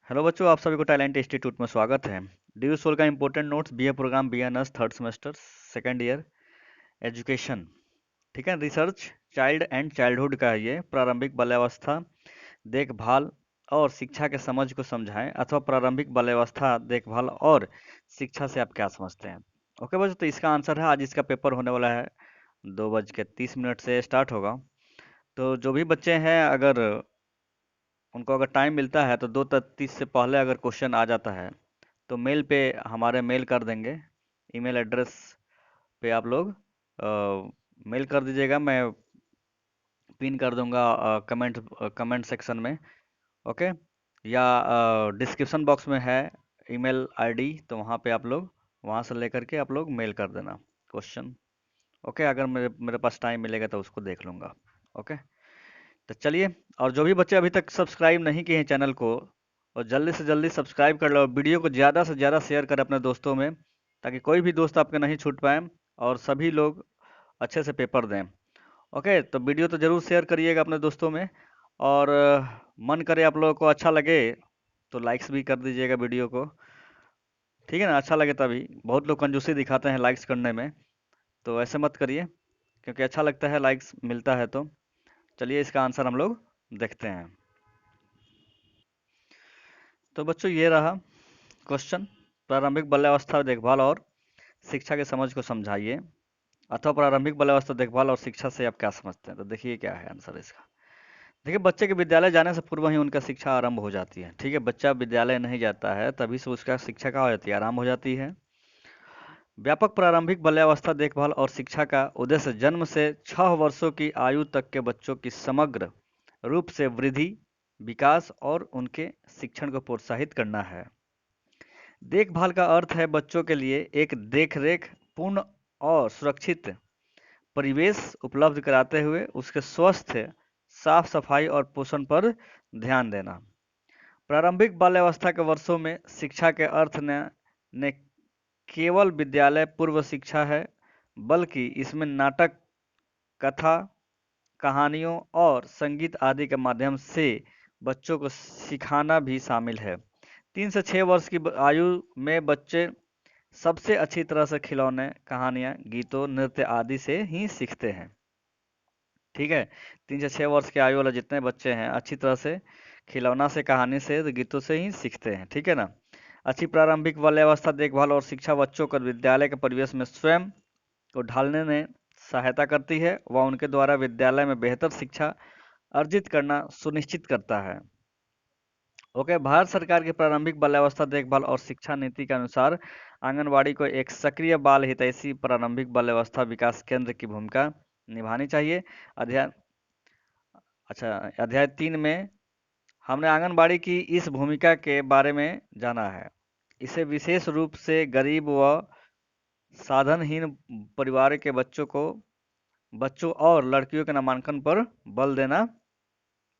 Hello बच्चों, आप सभी को टैलेंट इंस्टीट्यूट में स्वागत है। डी सोल का important notes, BA programme, B N S third semester, second year, education. ठीक है, रिसर्च चाइल्ड एंड चाइल्डहुड का है ये। प्रारंभिक बाल्यावस्था देखभाल और शिक्षा के समझ को समझाएं, अथवा प्रारंभिक बाल्यावस्था देखभाल और शिक्षा से आप क्या समझते हैं। ओके बच्चों, तो इसका आंसर है, आज इसका पेपर होने वाला है 2:30 से स्टार्ट होगा। तो जो भी बच्चे हैं, अगर उनको अगर टाइम मिलता है तो 2:30 से पहले अगर क्वेश्चन आ जाता है तो मेल पे हमारे मेल कर देंगे। ईमेल एड्रेस पे आप लोग मेल कर दीजिएगा, मैं पिन कर दूंगा कमेंट सेक्शन में। ओके, या डिस्क्रिप्शन बॉक्स में है ईमेल आईडी, तो वहाँ पे आप लोग वहाँ से लेकर के आप लोग मेल कर देना क्वेश्चन। ओके, अगर मेरे मेरे पास टाइम मिलेगा तो उसको देख लूँगा। ओके, तो चलिए। और जो भी बच्चे अभी तक सब्सक्राइब नहीं किए हैं चैनल को, और जल्दी से जल्दी सब्सक्राइब कर लो, वीडियो को ज़्यादा से ज़्यादा शेयर करें अपने दोस्तों में, ताकि कोई भी दोस्त आपके नहीं छूट पाए और सभी लोग अच्छे से पेपर दें। ओके, तो वीडियो तो ज़रूर शेयर करिएगा अपने दोस्तों में। और मन करे आप लोगों को अच्छा लगे तो लाइक्स भी कर दीजिएगा वीडियो को। ठीक है ना, अच्छा लगे तभी। बहुत लोग कंजूसी दिखाते हैं लाइक्स करने में, तो ऐसे मत करिए, क्योंकि अच्छा लगता है लाइक्स मिलता है तो। चलिए, इसका आंसर हम लोग देखते हैं। तो बच्चों, ये रहा क्वेश्चन। प्रारंभिक बाल्यावस्था देखभाल और शिक्षा के समझ को समझाइए, अथवा प्रारंभिक बाल्यावस्था देखभाल और शिक्षा से आप क्या समझते हैं। तो देखिए क्या है आंसर इसका। देखिए, बच्चे के विद्यालय जाने से पूर्व ही उनका शिक्षा आरंभ हो जाती है। ठीक है, बच्चा विद्यालय नहीं जाता है तभी से उसका शिक्षा क्या हो जाती है, आरंभ हो जाती है। व्यापक प्रारंभिक बाल्यावस्था देखभाल और शिक्षा का उद्देश्य जन्म से 6 वर्षों की आयु तक के बच्चों की समग्र रूप से वृद्धि, विकास और उनके शिक्षण को प्रोत्साहित करना है। देखभाल का अर्थ है बच्चों के लिए एक देखरेख पूर्ण और सुरक्षित परिवेश उपलब्ध कराते हुए उसके स्वस्थ, साफ सफाई और पोषण पर ध्यान देना। प्रारंभिक बाल्यावस्था के वर्षों में शिक्षा के अर्थ ने केवल विद्यालय पूर्व शिक्षा है, बल्कि इसमें नाटक, कथा, कहानियों और संगीत आदि के माध्यम से बच्चों को सिखाना भी शामिल है। 3 से 6 वर्ष की आयु में बच्चे सबसे अच्छी तरह से खिलौने, कहानियाँ, गीतों, नृत्य आदि से ही सीखते हैं। ठीक है, 3 से 6 वर्ष की आयु वाले जितने बच्चे हैं अच्छी तरह से खिलौना से, कहानी से, गीतों से ही सीखते हैं। ठीक है ना। अच्छी प्रारंभिक बाल्यावस्था देखभाल और शिक्षा बच्चों को विद्यालय के परिवेश में स्वयं को ढालने में सहायता करती है व उनके द्वारा विद्यालय में बेहतर शिक्षा अर्जित करना सुनिश्चित करता है। ओके, भारत सरकार की प्रारंभिक बाल्यावस्था देखभाल और शिक्षा नीति के अनुसार आंगनवाड़ी को एक सक्रिय बाल हितैषी प्रारंभिक बाल्यावस्था विकास केंद्र की भूमिका निभानी चाहिए। अध्याय अच्छा, अध्याय 3 में हमने आंगनबाड़ी की इस भूमिका के बारे में जाना है। इसे विशेष रूप से गरीब व साधनहीन परिवार के बच्चों और लड़कियों के नामांकन पर बल देना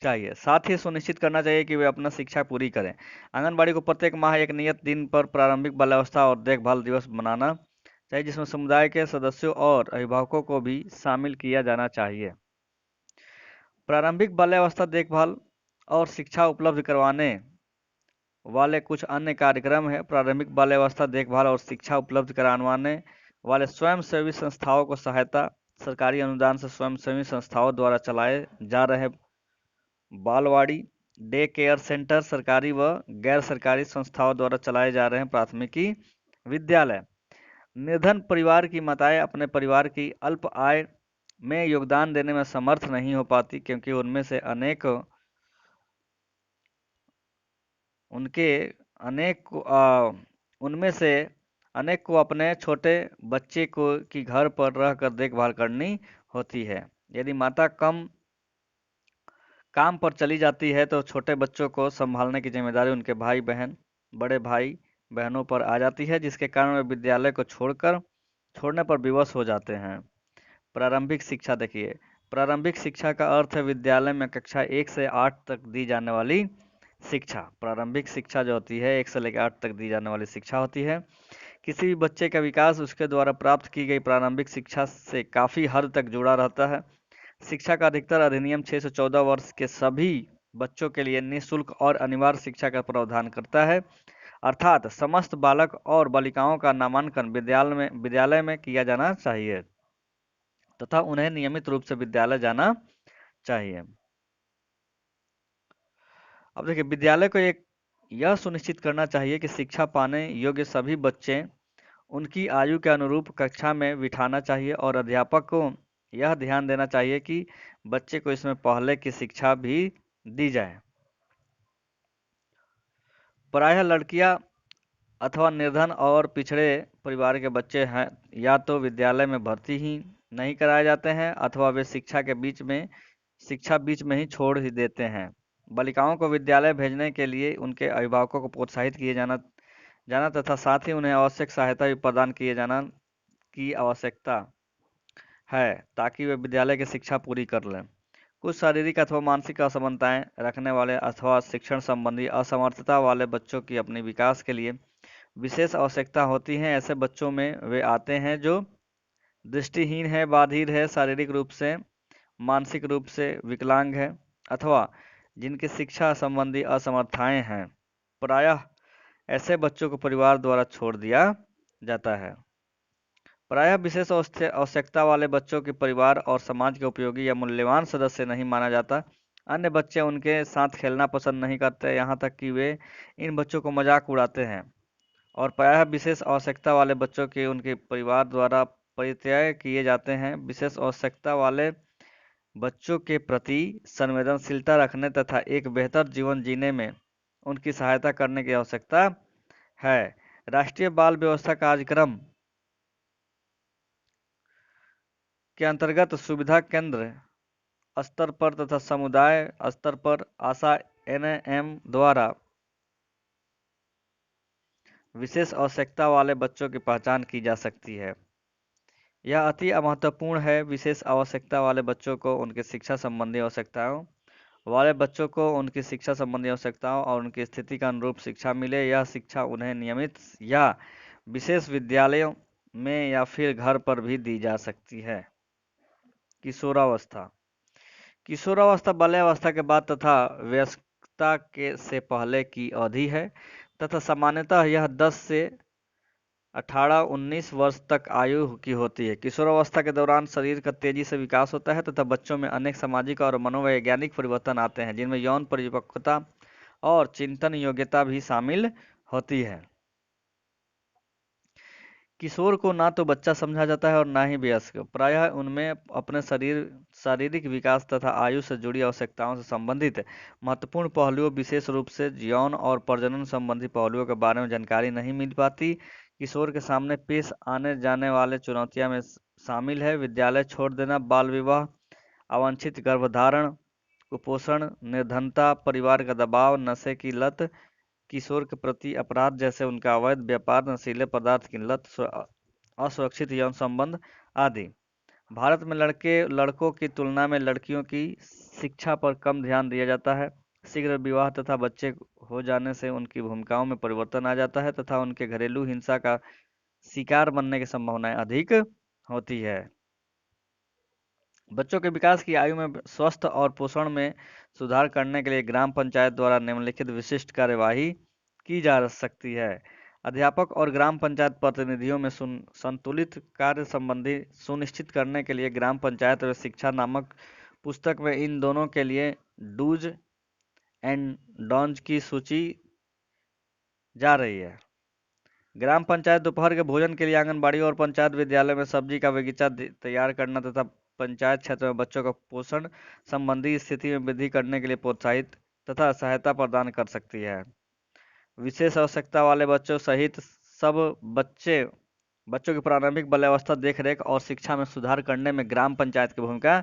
चाहिए। साथ ही सुनिश्चित करना चाहिए कि वे अपना शिक्षा पूरी करें। आंगनबाड़ी को प्रत्येक माह एक नियत दिन पर प्रारंभिक बाल्यावस्था और देखभाल दिवस मनाना चाहिए, जिसमें समुदाय के सदस्यों और अभिभावकों को भी शामिल किया जाना चाहिए। प्रारंभिक बाल्यावस्था देखभाल और शिक्षा उपलब्ध करवाने वाले कुछ अन्य कार्यक्रम हैं। प्रारंभिक बाल्यावस्था देखभाल और शिक्षा उपलब्ध करवाने वाले स्वयंसेवी संस्थाओं को सहायता। सरकारी अनुदान से स्वयंसेवी संस्थाओं द्वारा चलाए जा रहे बालवाड़ी, डे केयर सेंटर, सरकारी व गैर सरकारी संस्थाओं द्वारा चलाए जा रहे हैं प्राथमिकी विद्यालय। निर्धन परिवार की माताएं अपने परिवार की अल्प आय में योगदान देने में समर्थ नहीं हो पाती, क्योंकि उनके अनेक को उनमें से अनेक को अपने छोटे बच्चे को की घर पर रहकर देखभाल करनी होती है। यदि माता कम काम पर चली जाती है तो छोटे बच्चों को संभालने की जिम्मेदारी उनके बड़े भाई बहनों पर आ जाती है, जिसके कारण वे विद्यालय को छोड़ने पर विवश हो जाते हैं। प्रारंभिक शिक्षा देखिए, प्रारंभिक शिक्षा का अर्थ है विद्यालय में कक्षा 1 से 8 तक दी जाने वाली शिक्षा। प्रारंभिक शिक्षा जो होती है 1 से लेकर 8 तक दी जाने वाली शिक्षा होती है। किसी भी बच्चे का विकास उसके द्वारा प्राप्त की गई प्रारंभिक शिक्षा से काफ़ी हद तक जुड़ा रहता है। शिक्षा का अधिकतर अधिनियम 6 से 14 वर्ष के सभी बच्चों के लिए निःशुल्क और अनिवार्य शिक्षा का प्रावधान करता है, अर्थात समस्त बालक और बालिकाओं का नामांकन विद्यालय में किया जाना चाहिए तथा उन्हें नियमित रूप से विद्यालय जाना चाहिए। अब देखिए, विद्यालय को एक यह सुनिश्चित करना चाहिए कि शिक्षा पाने योग्य सभी बच्चे उनकी आयु के अनुरूप कक्षा में बिठाना चाहिए और अध्यापक को यह ध्यान देना चाहिए कि बच्चे को इसमें पहले की शिक्षा भी दी जाए। प्रायः लड़कियां अथवा निर्धन और पिछड़े परिवार के बच्चे हैं या तो विद्यालय में भर्ती ही नहीं कराए जाते हैं अथवा वे शिक्षा बीच में ही छोड़ ही देते हैं। बालिकाओं को विद्यालय भेजने के लिए उनके अभिभावकों को प्रोत्साहित किए जाना जाना तथा साथ ही उन्हें आवश्यक सहायता भी प्रदान किए जाना की आवश्यकता है ताकि वे विद्यालय की शिक्षा पूरी कर लें। कुछ शारीरिक अथवा मानसिक असमानताएं रखने वाले अथवा शिक्षण संबंधी असमर्थता वाले बच्चों की अपने विकास के लिए विशेष आवश्यकता होती है। ऐसे बच्चों में वे आते हैं जो दृष्टिहीन है, बाधिर है, शारीरिक रूप से, मानसिक रूप से विकलांग है अथवा जिनकी शिक्षा संबंधी असमर्थताएं हैं। प्रायः ऐसे बच्चों को परिवार द्वारा छोड़ दिया जाता है। प्रायः विशेष आवश्यकता वाले बच्चों के परिवार और समाज के उपयोगी या मूल्यवान सदस्य नहीं माना जाता। अन्य बच्चे उनके साथ खेलना पसंद नहीं करते, यहाँ तक कि वे इन बच्चों को मजाक उड़ाते हैं और प्रायः विशेष आवश्यकता वाले बच्चों के उनके परिवार द्वारा परित्याग किए जाते हैं। विशेष आवश्यकता वाले बच्चों के प्रति संवेदनशीलता रखने तथा एक बेहतर जीवन जीने में उनकी सहायता करने की आवश्यकता है। राष्ट्रीय बाल व्यवस्था कार्यक्रम के अंतर्गत सुविधा केंद्र स्तर पर तथा समुदाय स्तर पर आशा एनएम द्वारा विशेष आवश्यकता वाले बच्चों की पहचान की जा सकती है। यह अति महत्वपूर्ण है। विशेष आवश्यकता वाले बच्चों को उनकी शिक्षा संबंधी आवश्यकताओं और उनकी स्थिति का अनुरूप शिक्षा मिले। यह शिक्षा उन्हें नियमित या विशेष विद्यालयों में या फिर घर पर भी दी जा सकती है। किशोरावस्था बाल्यावस्था के बाद तथा वयस्कता से पहले की अवधि है तथा सामान्यतः यह 10 से 18-19 वर्ष तक आयु की होती है। किशोरावस्था के दौरान शरीर का तेजी से विकास होता है तथा बच्चों में अनेक सामाजिक और मनोवैज्ञानिक परिवर्तन आते हैं जिनमें यौन परिपक्वता और चिंतन योग्यता भी शामिल होती है। किशोर को ना तो बच्चा समझा जाता है और ना ही वयस्क। प्रायः उनमें अपने शारीरिक विकास तथा आयु से जुड़ी आवश्यकताओं से संबंधित महत्वपूर्ण पहलुओं, विशेष रूप से यौन और प्रजनन संबंधी पहलुओं के बारे में जानकारी नहीं मिल पाती। किशोर के सामने पेश आने जाने वाले चुनौतियां में शामिल है विद्यालय छोड़ देना, बाल विवाह, अवांछित गर्भधारण, कुपोषण, निर्धनता, परिवार का दबाव, नशे की लत, किशोर के प्रति अपराध जैसे उनका अवैध व्यापार, नशीले पदार्थ की लत, असुरक्षित यौन संबंध आदि। भारत में लड़कों की तुलना में लड़कियों की शिक्षा पर कम ध्यान दिया जाता है। शीघ्र विवाह तथा बच्चे हो जाने से उनकी भूमिकाओं में परिवर्तन आ जाता है तथा उनके घरेलू हिंसा का शिकार बनने की संभावनाएं अधिक होती है। बच्चों के विकास की आयु में स्वस्थ और पोषण में सुधार करने के लिए ग्राम पंचायत द्वारा निम्नलिखित विशिष्ट कार्यवाही की जा सकती है। अध्यापक और ग्राम पंचायत प्रतिनिधियों में संतुलित कार्य संबंधी सुनिश्चित करने के लिए ग्राम पंचायत व शिक्षा नामक पुस्तक में इन दोनों के लिए डूज एंड डॉन्ज की सूची जा रही है। ग्राम पंचायत दोपहर के भोजन के लिए आंगनबाड़ी और पंचायत विद्यालय में सब्जी का बगीचा तैयार करना तथा पंचायत क्षेत्र में बच्चों का पोषण संबंधी स्थिति में वृद्धि करने के लिए प्रोत्साहित तथा सहायता प्रदान कर सकती है। विशेष आवश्यकता वाले बच्चों सहित सब बच्चों की प्रारंभिक बाल्यावस्था देखरेख और शिक्षा में सुधार करने में ग्राम पंचायत की भूमिका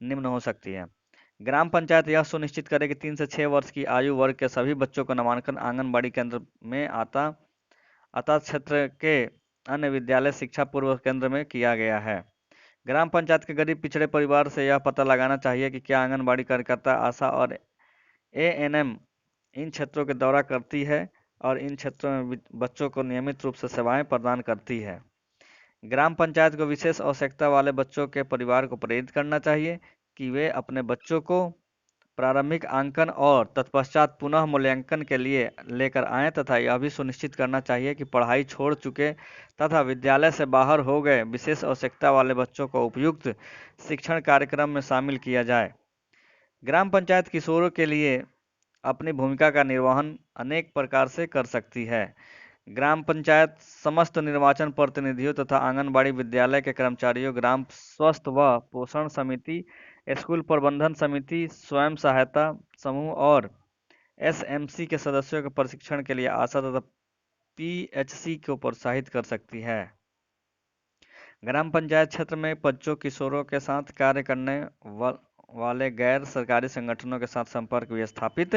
निम्न हो सकती है। ग्राम पंचायत यह सुनिश्चित करे कि 3 से 6 वर्ष की आयु वर्ग के सभी बच्चों का नामांकन आंगनबाड़ी केंद्र में अतः क्षेत्र के अन्य विद्यालय शिक्षा पूर्व केंद्र में किया गया है। ग्राम पंचायत के गरीब पिछड़े परिवार से यह पता लगाना चाहिए कि क्या आंगनबाड़ी कार्यकर्ता, आशा और एएनएम इन क्षेत्रों के दौरा करती है और इन क्षेत्रों में बच्चों को नियमित रूप से सेवाएं प्रदान करती है। ग्राम पंचायत को विशेष आवश्यकता वाले बच्चों के परिवार को प्रेरित करना चाहिए कि वे अपने बच्चों को प्रारंभिक आंकन और तत्पश्चात पुनः मूल्यांकन के लिए लेकर आएं तथा यह भी सुनिश्चित करना चाहिए कि पढ़ाई छोड़ चुके तथा विद्यालय से बाहर हो गए विशेष आवश्यकता वाले बच्चों को उपयुक्त शिक्षण कार्यक्रम में शामिल किया जाए। ग्राम पंचायत किशोरों के लिए अपनी भूमिका का निर्वहन अनेक प्रकार से कर सकती है। ग्राम पंचायत समस्त निर्वाचन प्रतिनिधियों तथा आंगनबाड़ी विद्यालय के कर्मचारियों, ग्राम स्वास्थ्य व पोषण समिति, स्कूल प्रबंधन समिति, स्वयं सहायता समूह और एसएमसी के सदस्यों के प्रशिक्षण के लिए आशा तथा पीएचसी को प्रोत्साहित कर सकती है। ग्राम पंचायत क्षेत्र में बच्चों किशोरों के साथ कार्य करने वाले गैर सरकारी संगठनों के साथ संपर्क भी स्थापित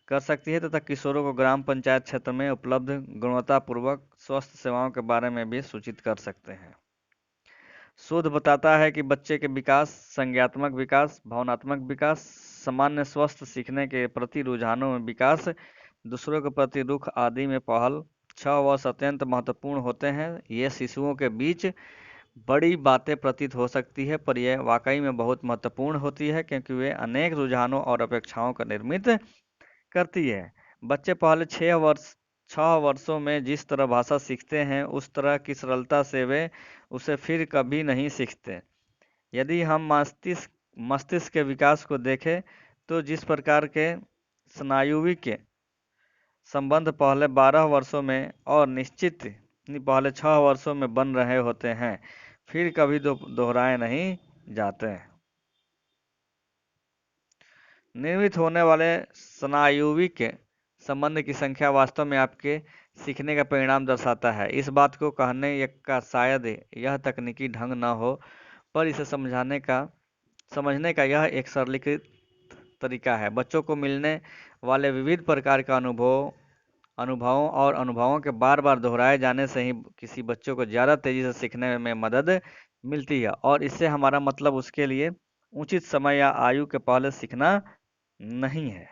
कर सकती है तथा किशोरों को ग्राम पंचायत क्षेत्र में उपलब्ध गुणवत्तापूर्वक स्वास्थ्य सेवाओं के बारे में भी सूचित कर सकते हैं। शोध बताता है कि बच्चे के विकास, संज्ञानात्मक विकास, भावनात्मक विकास, सामान्य स्वस्थ सीखने के प्रति रुझानों में विकास, दूसरों के प्रति रुख आदि में पहल 6 वर्ष अत्यंत महत्वपूर्ण होते हैं। ये शिशुओं के बीच बड़ी बातें प्रतीत हो सकती है, पर यह वाकई में बहुत महत्वपूर्ण होती है क्योंकि वे अनेक रुझानों और अपेक्षाओं का निर्मित करती है। बच्चे पहले 6 वर्षों में जिस तरह भाषा सीखते हैं उस तरह की सरलता से वे उसे फिर कभी नहीं सीखते। यदि हम मस्तिष्क के विकास को देखें तो जिस प्रकार के स्नायुविक संबंध पहले 12 वर्षों में और निश्चित पहले 6 वर्षों में बन रहे होते हैं, फिर कभी दोहराए नहीं जाते। निर्मित होने वाले स्नायुविक संबंध की संख्या वास्तव में आपके सीखने का परिणाम दर्शाता है। इस बात को कहने का शायद यह तकनीकी ढंग न हो, पर इसे समझने का यह एक सरलीकृत तरीका है। बच्चों को मिलने वाले विविध प्रकार के अनुभवों और अनुभवों के बार बार दोहराए जाने से ही किसी बच्चों को ज़्यादा तेजी से सीखने में मदद मिलती है और इससे हमारा मतलब उसके लिए उचित समय या आयु के पहले सीखना नहीं है।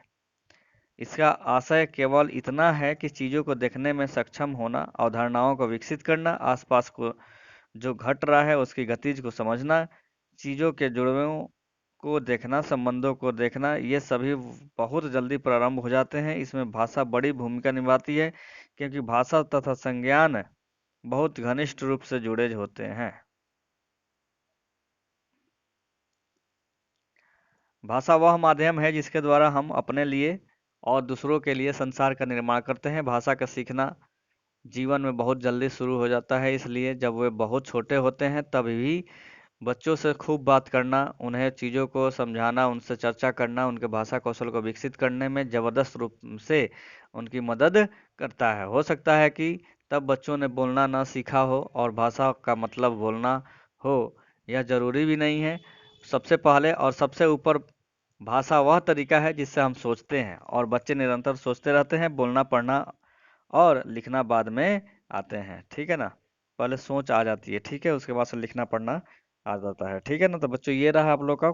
इसका आशय केवल इतना है कि चीज़ों को देखने में सक्षम होना, अवधारणाओं को विकसित करना, आसपास को जो घट रहा है उसकी गतिज को समझना, चीज़ों के जुड़वों को देखना, संबंधों को देखना, ये सभी बहुत जल्दी प्रारंभ हो जाते हैं। इसमें भाषा बड़ी भूमिका निभाती है क्योंकि भाषा तथा संज्ञान बहुत घनिष्ठ रूप से जुड़े होते हैं। भाषा वह माध्यम है जिसके द्वारा हम अपने लिए और दूसरों के लिए संसार का निर्माण करते हैं। भाषा का सीखना जीवन में बहुत जल्दी शुरू हो जाता है, इसलिए जब वे बहुत छोटे होते हैं तभी भी बच्चों से खूब बात करना, उन्हें चीज़ों को समझाना, उनसे चर्चा करना उनके भाषा कौशल को विकसित करने में ज़बरदस्त रूप से उनकी मदद करता है। हो सकता है कि तब बच्चों ने बोलना ना सीखा हो और भाषा का मतलब बोलना हो, यह ज़रूरी भी नहीं है। सबसे पहले और सबसे ऊपर भाषा वह तरीका है जिससे हम सोचते हैं और बच्चे निरंतर सोचते रहते हैं। बोलना, पढ़ना और लिखना बाद में आते हैं, ठीक है ना। पहले सोच आ जाती है, ठीक है, उसके बाद से लिखना पढ़ना आ जाता है, ठीक है ना। तो बच्चों ये रहा आप लोग का।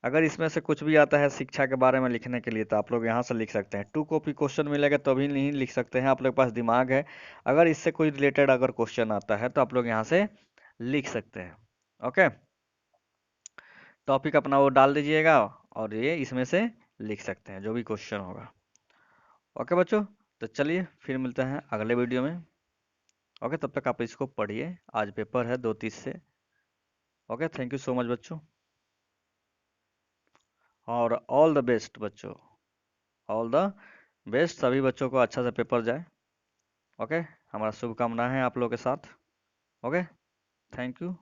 अगर इसमें से कुछ भी आता है शिक्षा के बारे में लिखने के लिए तो आप लोग यहाँ से लिख सकते हैं। 2 कॉपी क्वेश्चन मिलेगा तो भी नहीं लिख सकते हैं, आप लोग के पास दिमाग है। अगर इससे कोई रिलेटेड अगर क्वेश्चन आता है तो आप लोग यहाँ से लिख सकते हैं। ओके, टॉपिक अपना वो डाल दीजिएगा और ये इसमें से लिख सकते हैं जो भी क्वेश्चन होगा। ओके बच्चों, तो चलिए फिर मिलते हैं अगले वीडियो में। ओके, तब तक आप इसको पढ़िए, आज पेपर है 2:30 से। Okay, thank you so much बच्चों, और ऑल द बेस्ट बच्चों, ऑल द बेस्ट। सभी बच्चों को अच्छा से पेपर जाए। ओके, हमारा शुभकामनाएं हैं आप लोगों के साथ। Okay, thank you.